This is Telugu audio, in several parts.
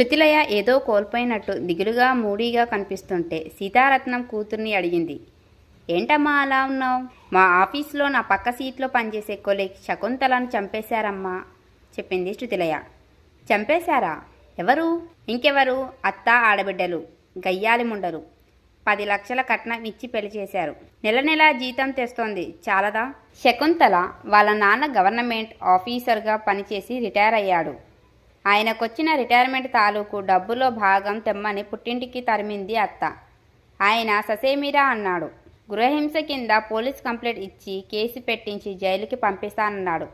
శృతిలయ ఏదో కోల్పోయినట్టు దిగులుగా మూడీగా కనిపిస్తుంటే సీతారత్నం కూతుర్ని అడిగింది. ఏంటమ్మా అలా ఉన్నావు? మా ఆఫీస్లో నా పక్క సీట్లో పనిచేసే కొలీగ్ శకుంతలను చంపేశారమ్మా చెప్పింది శృతిలయ. చంపేశారా? ఎవరు? ఇంకెవరు? అత్త ఆడబిడ్డలు గయ్యాలి ముండలు 10 లక్షల కట్నం ఇచ్చి పెళ్లి చేశారు. నెల నెలా జీతం తెస్తోంది చాలదా? శకుంతల వాళ్ళ నాన్న గవర్నమెంట్ ఆఫీసర్గా పనిచేసి రిటైర్ అయ్యాడు. ఆయనకొచ్చిన రిటైర్మెంట్ తాలూకు డబ్బులో భాగం తెమ్మని పుట్టింటికి తరిమింది అత్త. ఆయన ససేమిరా అన్నాడు. గృహహింస కింద పోలీస్ కంప్లైంట్ ఇచ్చి కేసు పెట్టించి జైలుకి పంపిస్తానన్నాడు.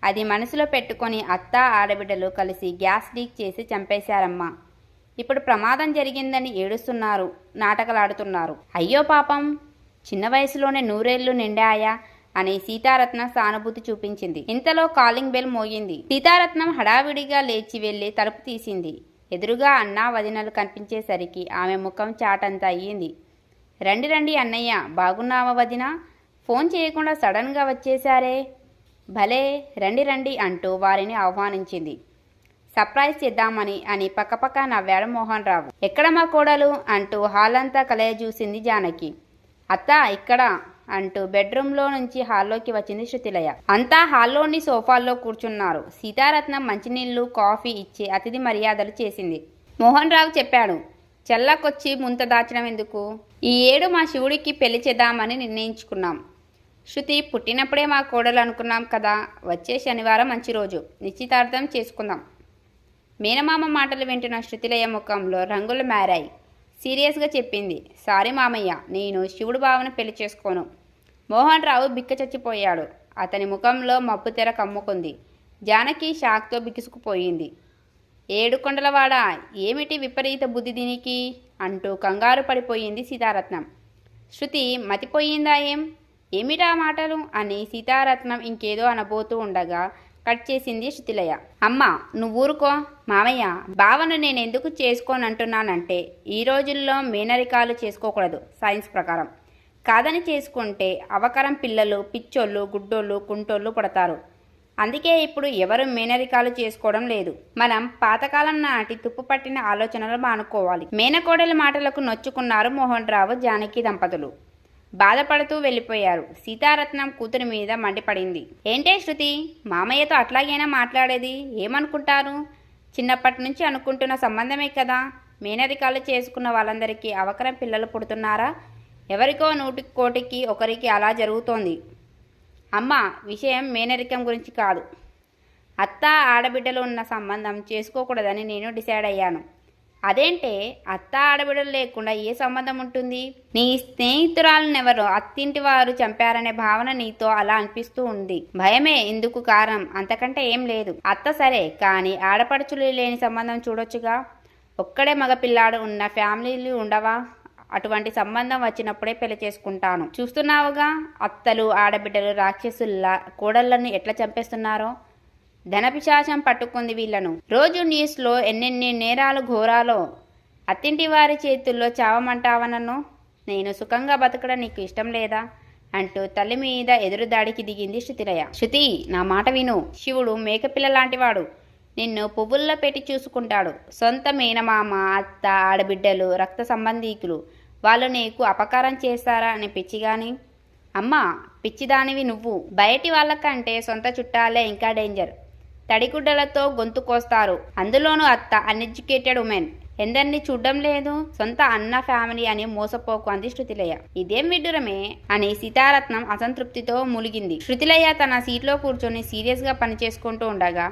అది మనసులో పెట్టుకొని అత్త ఆడబిడ్డలు కలిసి గ్యాస్ లీక్ చేసి చంపేశారమ్మా. ఇప్పుడు ప్రమాదం జరిగిందని ఏడుస్తున్నారు, నాటకాలాడుతున్నారు. అయ్యో పాపం, చిన్న వయసులోనే 100 ఏళ్ళు నిండాయా అని సీతారత్నం సానుభూతి చూపించింది. ఇంతలో కాలింగ్ బెల్ మోగింది. సీతారత్నం హడావిడిగా లేచి వెళ్లి తలుపు తీసింది. ఎదురుగా అన్నా వదినలు కనిపించేసరికి ఆమె ముఖం చాటంత అయ్యింది. రండి రండి అన్నయ్య, బాగున్నావా వదిన? ఫోన్ చేయకుండా సడన్గా వచ్చేశారే. భలే, రండి రండి అంటూ వారిని ఆహ్వానించింది. సర్ప్రైజ్ చేద్దామని అని పక్కపక్క నవ్వాడు మోహన్ రావు. ఎక్కడ మా కోడలు అంటూ హాల్ అంతా కలయజూసింది జానకి. అత్త ఇక్కడ అంటూ బెడ్రూమ్లో నుంచి హాల్లోకి వచ్చింది శృతిలయ. అంతా హాల్లోని సోఫాల్లో కూర్చున్నారు. సీతారత్నం మంచినీళ్లు కాఫీ ఇచ్చి అతిథి మర్యాదలు చేసింది. మోహన్ రావు చెప్పాడు, చెల్లకొచ్చి ముంత దాచడం ఎందుకు? ఈ ఏడు మా శివుడికి పెళ్లి చేద్దామని నిర్ణయించుకున్నాం. శృతి పుట్టినప్పుడే మా కోడలు అనుకున్నాం కదా, వచ్చే శనివారం మంచి రోజు, నిశ్చితార్థం చేసుకుందాం. మేనమామ మాటలు వింటున్న శృతిలయ ముఖంలో రంగులు మారాయి. సీరియస్గా చెప్పింది, సారీ మామయ్య, నేను శివుడు బావను పెళ్లి చేసుకోను. మోహన్ రావు బిక్క చచ్చిపోయాడు. అతని ముఖంలో మబ్బు తెర కమ్ముకుంది. జానకి షాక్తో బిగుసుకుపోయింది. ఏడుకొండలవాడ, ఏమిటి విపరీత బుద్ధి దీనికి అంటూ కంగారు పడిపోయింది సీతారత్నం. శృతి మతిపోయిందా ఏమిటా మాటలు అని సీతారత్నం ఇంకేదో అనబోతూ ఉండగా కట్ చేసింది శృతిలయ. అమ్మా నువ్వు ఊరుకో. మామయ్య, బావను నేనెందుకు చేసుకోనంటున్నానంటే ఈ రోజుల్లో మేనరికాలు చేసుకోకూడదు సైన్స్ ప్రకారం. కాదని చేసుకుంటే అవకరం పిల్లలు పిచ్చోళ్ళు గుడ్డోళ్ళు కుంటోళ్ళు పుడతారు. అందుకే ఇప్పుడు ఎవరు మేనరికాలు చేసుకోవడం లేదు. మనం పాతకాలం నాటి తుప్పు పట్టిన ఆలోచనలు మానుకోవాలి. మేనకోడలి మాటలకు నొచ్చుకున్నారు మోహన్ రావు జానకి దంపతులు. బాధపడుతూ వెళ్ళిపోయారు. సీతారత్నం కూతురి మీద మండిపడింది. ఏంటే శృతి, మామయ్యతో అట్లాగైనా మాట్లాడేది? ఏమనుకుంటారు? చిన్నప్పటి నుంచి అనుకుంటున్న సంబంధమే కదా. మేనరికాలు చేసుకున్న వాళ్ళందరికీ అవకరం పిల్లలు పుడుతున్నారా? ఎవరికో 100 కోటికి ఒకరికి అలా జరుగుతోంది. అమ్మ, విషయం మేనరికం గురించి కాదు. అత్త ఆడబిడ్డలు ఉన్న సంబంధం చేసుకోకూడదని నేను డిసైడ్ అయ్యాను. అదేంటే, అత్త ఆడబిడ్డలు లేకుండా ఏ సంబంధం ఉంటుంది? నీ స్నేహితురాలనెవరో అత్తింటి వారు చంపారనే భావన నీతో అలా అనిపిస్తూ ఉంది. భయమే ఇందుకు కారణం, అంతకంటే ఏం లేదు. అత్త సరే, కానీ ఆడపడుచులు లేని సంబంధం చూడొచ్చుగా. ఒక్కడే మగపిల్లాడు ఉన్న ఫ్యామిలీలు ఉండవా? అటువంటి సంబంధం వచ్చినప్పుడే పెళ్లి చేసుకుంటాను. చూస్తున్నావుగా అత్తలు ఆడబిడ్డలు రాక్షసుల్లా కోడళ్లను ఎట్లా చంపేస్తున్నారో. ధనపిశాచం పట్టుకుంది వీళ్లను. రోజు న్యూస్లో ఎన్నెన్ని నేరాలు ఘోరాలో. అత్తింటి వారి చేతుల్లో చావమంటావనను? నేను సుఖంగా బతకడం నీకు ఇష్టం లేదా అంటూ తల్లి మీద ఎదురుదాడికి దిగింది శృతిలయ. శృతి, నా మాట విను. శివుడు మేకపిల్ల లాంటివాడు. నిన్ను పువ్వుల్లో పెట్టి చూసుకుంటాడు. సొంత మేనమామ, అత్త, ఆడబిడ్డలు, రక్త సంబంధీకులు వాళ్ళు నీకు అపకారం చేస్తారా అని పిచ్చిగాని? అమ్మా, పిచ్చిదానివి నువ్వు. బయటి వాళ్ళకంటే సొంత చుట్టాలే ఇంకా డేంజర్. తడిగుడ్డలతో గొంతు కోస్తారు. అందులోనూ అత్త అన్ఎడ్యుకేటెడ్ ఉమెన్. ఎందరిని చూడడం లేదు. సొంత అన్న ఫ్యామిలీ అని మోసపోకు అంది శృతిలయ. ఇదేం విడ్డూరమే అని సీతారత్నం అసంతృప్తితో మూలిగింది. శృతిలయ తన సీట్లో కూర్చొని సీరియస్గా పనిచేసుకుంటూ ఉండగా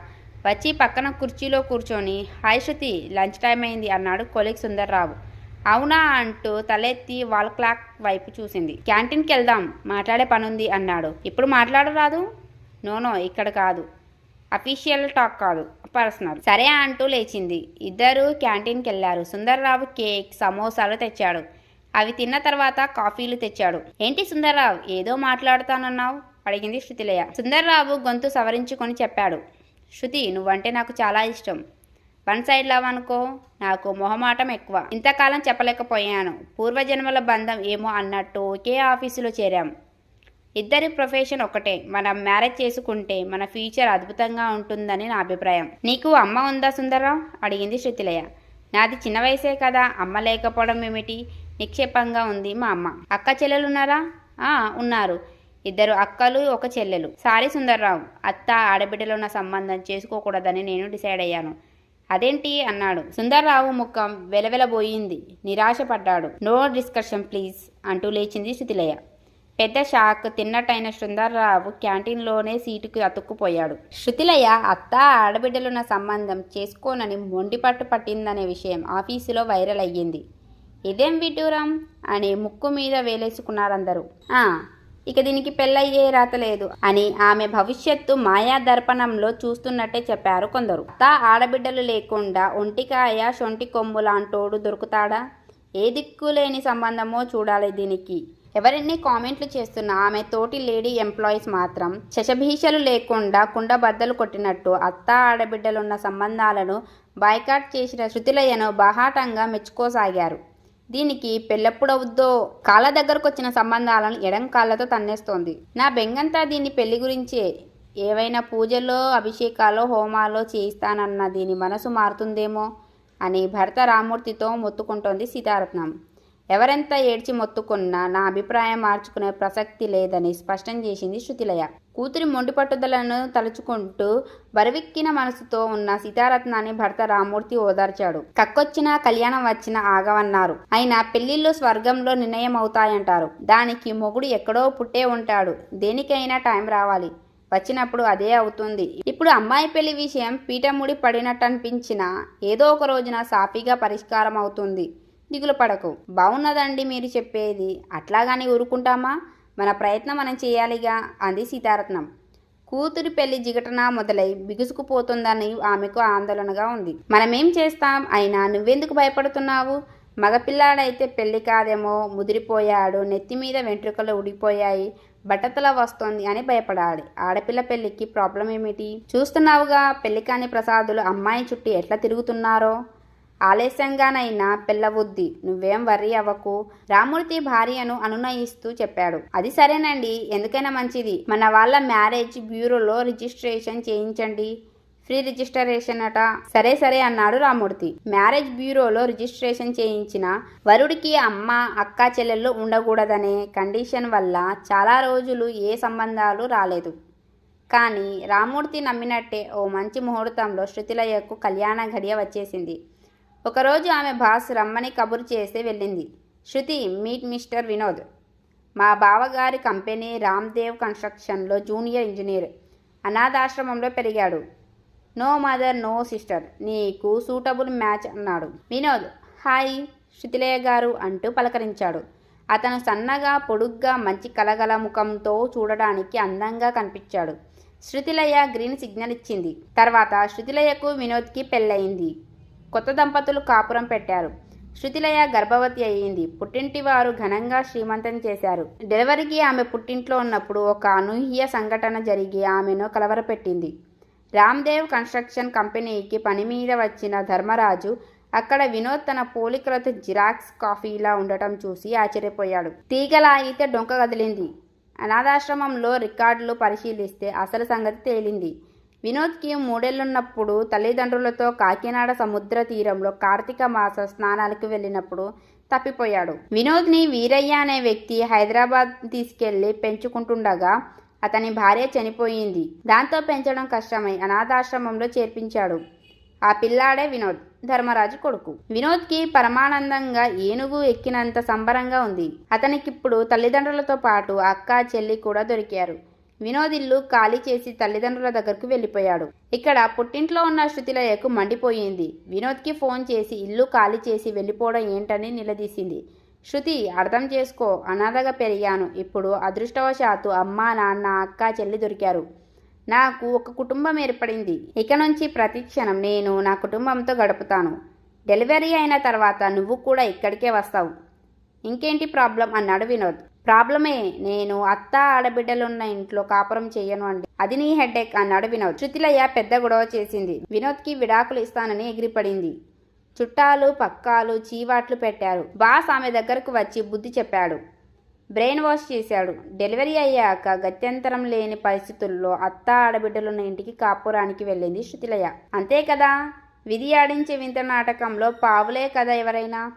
వచ్చి పక్కన కుర్చీలో కూర్చొని, హాయ్ శృతి, లంచ్ టైం అయింది అన్నాడు కొలీగ్ సుందర్రావు. అవునా అంటూ తలెత్తి వాల్ క్లాక్ వైపు చూసింది. క్యాంటీన్కి వెళ్దాం, మాట్లాడే పనుంది అన్నాడు. ఇప్పుడు మాట్లాడరాదు? నోనో, ఇక్కడ కాదు. అఫీషియల్ టాక్ కాదు, పర్సనల్. సరే అంటూ లేచింది. ఇద్దరు క్యాంటీన్కి వెళ్ళారు. సుందర్రావు కేక్, సమోసాలు తెచ్చాడు. అవి తిన్న తర్వాత కాఫీలు తెచ్చాడు. ఏంటి సుందర్రావు, ఏదో మాట్లాడుతానన్నావు అడిగింది శృతిలయ. సుందర్రావు గొంతు సవరించుకొని చెప్పాడు, శృతి, నువ్వంటే నాకు చాలా ఇష్టం. 1 సైడ్ లవ్ అనుకో. నాకు మొహమాటం ఎక్కువ. ఇంతకాలం చెప్పలేకపోయాను. పూర్వజన్మల బంధం ఏమో అన్నట్టు ఒకే ఆఫీసులో చేరాం. ఇద్దరి ప్రొఫెషన్ ఒకటే. మనం మ్యారేజ్ చేసుకుంటే మన ఫ్యూచర్ అద్భుతంగా ఉంటుందని నా అభిప్రాయం. నీకు అమ్మ ఉందా సుందర్రావు? అడిగింది శృతిలయ. నాది చిన్న వయసే కదా, అమ్మ లేకపోవడం ఏమిటి? నిక్షేపంగా ఉంది మా అమ్మ. అక్క చెల్లెలున్నారా? ఉన్నారు. 2 అక్కలు 1 చెల్లెలు. సారీ సుందర్రావు, అత్త ఆడబిడ్డలో ఉన్న సంబంధం చేసుకోకూడదని నేను డిసైడ్ అయ్యాను. అదేంటి అన్నాడు. సుందర్రావు ముఖం వెలవెలబోయింది. నిరాశపడ్డాడు. నో డిస్కషన్ ప్లీజ్ అంటూ లేచింది శృతిలయ. పెద్ద షాక్ తిన్నట్టయిన సుందర్రావు క్యాంటీన్లోనే సీటుకి అతుక్కుపోయాడు. శృతిలయ అత్త ఆడబిడ్డలున్న సంబంధం చేసుకోనని మొండిపట్టు పట్టిందనే విషయం ఆఫీసులో వైరల్ అయ్యింది. ఇదేం విడ్డూరం అని ముక్కు మీద వేలేసుకున్నారందరూ. ఇక దీనికి పెళ్ళయ్యే రాత లేదు అని ఆమె భవిష్యత్తు మాయా దర్పణంలో చూస్తున్నట్టే చెప్పారు కొందరు. ఆడబిడ్డలు లేకుండా ఒంటికాయ శొంటి కొమ్ము లాంటోడు దొరుకుతాడా? ఏ దిక్కులేని సంబంధమో చూడాలి దీనికి. ఎవరెన్ని కామెంట్లు చేస్తున్నా ఆమె తోటి లేడీ ఎంప్లాయీస్ మాత్రం శశభీషలు లేకుండా కుండబద్దలు కొట్టినట్టు అత్త ఆడబిడ్డలున్న సంబంధాలను బాయ్కాట్ చేసిన శృతిలయను బాహాటంగా మెచ్చుకోసాగారు. దీనికి పెళ్ళెప్పుడవుద్దో, కాళ్ళ దగ్గరకు వచ్చిన సంబంధాలను ఎడం కాళ్ళతో తన్నేస్తోంది. నా బెంగంతా దీని పెళ్లి గురించే. ఏవైనా పూజలో అభిషేకాలో హోమాలో చేయిస్తానన్న దీని మనసు మారుతుందేమో అని భర్త రామూర్తితో మొత్తుకుంటోంది సీతారత్నం. ఎవరెంత ఏడ్చి మొత్తుకున్నా నా అభిప్రాయం మార్చుకునే ప్రసక్తి లేదని స్పష్టం చేసింది శృతిలయ. కూతురి మొండి పట్టుదలను తలుచుకుంటూ బరువెక్కిన మనసుతో ఉన్న సీతారత్నాన్ని భర్త రామూర్తి ఓదార్చాడు. కక్కొచ్చినా కళ్యాణం వచ్చినా ఆగవన్నారు. అయినా పెళ్లిళ్ళు స్వర్గంలో నిర్ణయం అవుతాయంటారు. దానికి మొగుడు ఎక్కడో పుట్టే ఉంటాడు. దేనికైనా టైం రావాలి. వచ్చినప్పుడు అదే అవుతుంది. ఇప్పుడు అమ్మాయి పెళ్లి విషయం పీఠముడి పడినట్టు అనిపించినా ఏదో ఒక రోజున సాఫీగా పరిష్కారం అవుతుంది. దిగులు పడకు. బాగున్నదండి మీరు చెప్పేది. అట్లాగాని ఊరుకుంటామా? మన ప్రయత్నం మనం చేయాలిగా అంది సీతారత్నం. కూతురి పెళ్లి జిగటన మొదలై బిగుసుకుపోతుందని ఆమెకు ఆందోళనగా ఉంది. మనమేం చేస్తాం? అయినా నువ్వెందుకు భయపడుతున్నావు? మగపిల్లాడైతే పెళ్లి కాదేమో, ముదిరిపోయాడు, నెత్తిమీద వెంట్రుకలు ఉడిపోయాయి, బట్టతల వస్తోంది అని భయపడాలి. ఆడపిల్ల పెళ్లికి ప్రాబ్లం ఏమిటి? చూస్తున్నావుగా పెళ్లి కాని ప్రసాదులు అమ్మాయి చుట్టూ ఎట్లా తిరుగుతున్నారో. ఆలస్యంగానైనా పెళ్ళవుద్ది, నువ్వేం వర్రీ అవ్వకు రామూర్తి భార్యను అనునయిస్తూ చెప్పాడు. అది సరేనండి, ఎందుకైనా మంచిది. మన వాళ్ళ మ్యారేజ్ బ్యూరోలో రిజిస్ట్రేషన్ చేయించండి. ఫ్రీ రిజిస్ట్రేషన్ అట. సరే సరే అన్నాడు రామూర్తి. మ్యారేజ్ బ్యూరోలో రిజిస్ట్రేషన్ చేయించిన వరుడికి అమ్మ అక్క చెల్లెళ్ళు ఉండకూడదనే కండిషన్ వల్ల చాలా రోజులు ఏ సంబంధాలు రాలేదు. కానీ రామూర్తి నమ్మినట్టే ఓ మంచి ముహూర్తంలో శృతిలయకు కళ్యాణ ఘడియ వచ్చేసింది. ఒకరోజు ఆమె బాస్ రమ్మని కబురు చేసి వెళ్ళింది. శృతి, మీట్ మిస్టర్ వినోద్. మా బావగారి కంపెనీ రామ్దేవ్ కన్స్ట్రక్షన్లో జూనియర్ ఇంజనీర్. అనాథాశ్రమంలో పెరిగాడు. నో మదర్ నో సిస్టర్, నీకు సూటబుల్ మ్యాచ్ అన్నాడు. వినోద్ హాయ్ శృతిలయ గారు అంటూ పలకరించాడు. అతను సన్నగా పొడుగ్గా మంచి కలగల ముఖంతో చూడడానికి అందంగా కనిపించాడు. శృతిలయ గ్రీన్ సిగ్నల్ ఇచ్చింది. తర్వాత శృతిలయకు వినోద్కి పెళ్ళయింది. కొత్త దంపతులు కాపురం పెట్టారు. శృతిలయ గర్భవతి అయ్యింది. పుట్టింటి వారు ఘనంగా శ్రీమంతం చేశారు. డెలివరీకి ఆమె పుట్టింట్లో ఉన్నప్పుడు ఒక అనూహ్య సంఘటన జరిగి ఆమెను కలవరపెట్టింది. రామ్దేవ్ కన్స్ట్రక్షన్ కంపెనీకి పని మీద వచ్చిన ధర్మరాజు అక్కడ వినోద్ తన పోలికలతో జిరాక్స్ కాఫీలా ఉండటం చూసి ఆశ్చర్యపోయాడు. తీగలాగితే డొంక కదిలింది. అనాథాశ్రమంలో రికార్డులు పరిశీలిస్తే అసలు సంగతి తేలింది. వినోద్కి 3 ఏళ్లున్నప్పుడు తల్లిదండ్రులతో కాకినాడ సముద్ర తీరంలో కార్తీక మాస స్నానాలకు వెళ్ళినప్పుడు తప్పిపోయాడు. వినోద్ని వీరయ్య అనే వ్యక్తి హైదరాబాద్ తీసుకెళ్లి పెంచుకుంటుండగా అతని భార్య చనిపోయింది. దాంతో పెంచడం కష్టమై అనాథాశ్రమంలో చేర్పించాడు. ఆ పిల్లాడే వినోద్, ధర్మరాజు కొడుకు. వినోద్కి పరమానందంగా ఏనుగు ఎక్కినంత సంబరంగా ఉంది. అతనికిప్పుడు తల్లిదండ్రులతో పాటు అక్క చెల్లి కూడా దొరికారు. వినోద్ ఇల్లు ఖాళీ చేసి తల్లిదండ్రుల దగ్గరకు వెళ్ళిపోయాడు. ఇక్కడ పుట్టింట్లో ఉన్న శృతిలయకు మండిపోయింది. వినోద్కి ఫోన్ చేసి ఇల్లు ఖాళీ చేసి వెళ్ళిపోవడం ఏంటని నిలదీసింది. శృతి, అర్థం చేసుకో, అనాథగా పెరిగాను. ఇప్పుడు అదృష్టవశాత్తు అమ్మ నాన్న అక్క చెల్లి దొరికారు. నాకు ఒక కుటుంబం ఏర్పడింది. ఇక నుంచి ప్రతి క్షణం నేను నా కుటుంబంతో గడుపుతాను. డెలివరీ అయిన తర్వాత నువ్వు కూడా ఇక్కడికే వస్తావు. ఇంకేంటి ప్రాబ్లం అన్నాడు వినోద్. ప్రాబ్లమే, నేను అత్త ఆడబిడ్డలున్న ఇంట్లో కాపురం చెయ్యను అండి. అది నీ హెడ్ఏక్ అన్నాడు వినోద్. శృతిలయ పెద్ద గొడవ చేసింది. వినోద్కి విడాకులు ఇస్తానని ఎగిరిపడింది. చుట్టాలు పక్కాలు చీవాట్లు పెట్టారు. బాస్ ఆమె దగ్గరకు వచ్చి బుద్ధి చెప్పాడు. బ్రెయిన్ వాష్ చేశాడు. డెలివరీ అయ్యాక గత్యంతరం లేని పరిస్థితుల్లో అత్త ఆడబిడ్డలున్న ఇంటికి కాపురానికి వెళ్ళింది శృతిలయ. అంతే కదా, విధి ఆడించే వింత నాటకంలో పావులే కదా ఎవరైనా.